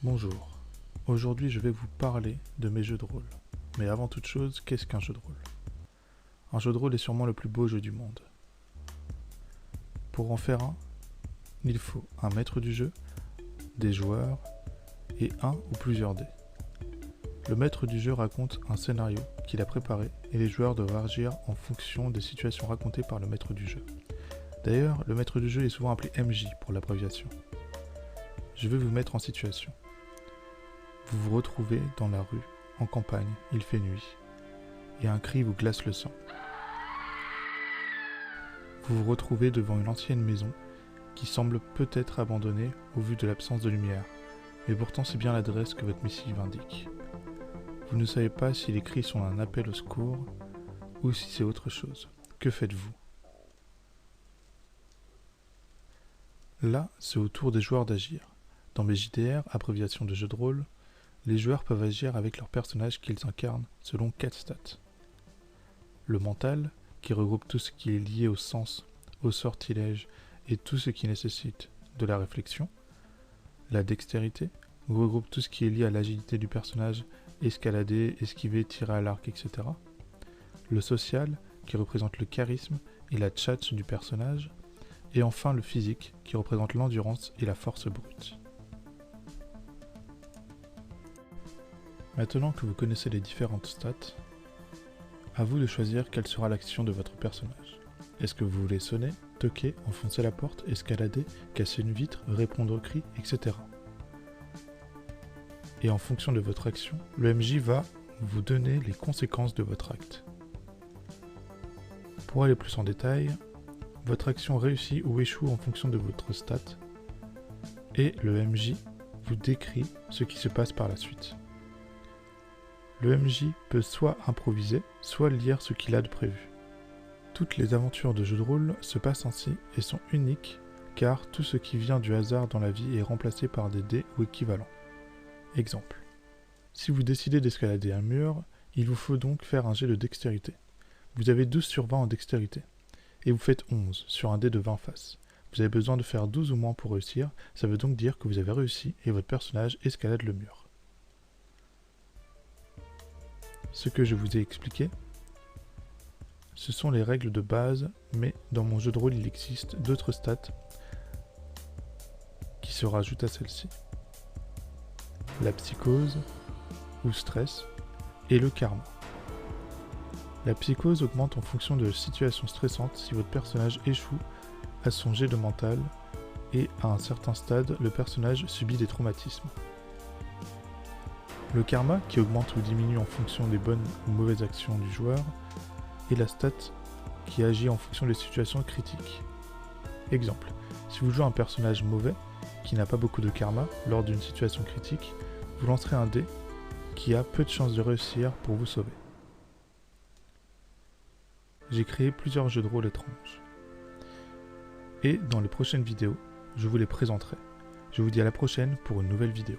Bonjour, aujourd'hui je vais vous parler de mes jeux de rôle. Mais avant toute chose, qu'est-ce qu'un jeu de rôle? Un jeu de rôle est sûrement le plus beau jeu du monde. Pour en faire un, il faut un maître du jeu, des joueurs et un ou plusieurs dés. Le maître du jeu raconte un scénario qu'il a préparé et les joueurs doivent agir en fonction des situations racontées par le maître du jeu. D'ailleurs, le maître du jeu est souvent appelé MJ pour l'abréviation. Je vais vous mettre en situation. Vous vous retrouvez dans la rue, en campagne, il fait nuit, et un cri vous glace le sang. Vous vous retrouvez devant une ancienne maison qui semble peut-être abandonnée au vu de l'absence de lumière, mais pourtant c'est bien l'adresse que votre missive indique. Vous ne savez pas si les cris sont un appel au secours ou si c'est autre chose. Que faites-vous? Là, c'est au tour des joueurs d'agir. Dans mes JDR, abréviation de jeu de rôle, les joueurs peuvent agir avec leur personnage qu'ils incarnent selon 4 stats. Le mental, qui regroupe tout ce qui est lié au sens, au sortilège et tout ce qui nécessite de la réflexion. La dextérité, regroupe tout ce qui est lié à l'agilité du personnage, escalader, esquiver, tirer à l'arc, etc. Le social, qui représente le charisme et la tchatche du personnage. Et enfin le physique, qui représente l'endurance et la force brute. Maintenant que vous connaissez les différentes stats, à vous de choisir quelle sera l'action de votre personnage. Est-ce que vous voulez sonner, toquer, enfoncer la porte, escalader, casser une vitre, répondre aux cris, etc. Et en fonction de votre action, le MJ va vous donner les conséquences de votre acte. Pour aller plus en détail, votre action réussit ou échoue en fonction de votre stat, et le MJ vous décrit ce qui se passe par la suite. Le MJ peut soit improviser, soit lire ce qu'il a de prévu. Toutes les aventures de jeux de rôle se passent ainsi et sont uniques car tout ce qui vient du hasard dans la vie est remplacé par des dés ou équivalents. Exemple. Si vous décidez d'escalader un mur, il vous faut donc faire un jet de dextérité. Vous avez 12 sur 20 en dextérité et vous faites 11 sur un dé de 20 faces. Vous avez besoin de faire 12 ou moins pour réussir, ça veut donc dire que vous avez réussi et votre personnage escalade le mur. Ce que je vous ai expliqué, ce sont les règles de base, mais dans mon jeu de rôle, il existe d'autres stats qui se rajoutent à celle-ci. La psychose, ou stress, et le karma. La psychose augmente en fonction de situations stressantes si votre personnage échoue à son jet de mental, et à un certain stade, le personnage subit des traumatismes. Le karma, qui augmente ou diminue en fonction des bonnes ou mauvaises actions du joueur, et la stat, qui agit en fonction des situations critiques. Exemple, si vous jouez un personnage mauvais, qui n'a pas beaucoup de karma, lors d'une situation critique, vous lancerez un dé qui a peu de chances de réussir pour vous sauver. J'ai créé plusieurs jeux de rôle étranges. Et dans les prochaines vidéos, je vous les présenterai. Je vous dis à la prochaine pour une nouvelle vidéo.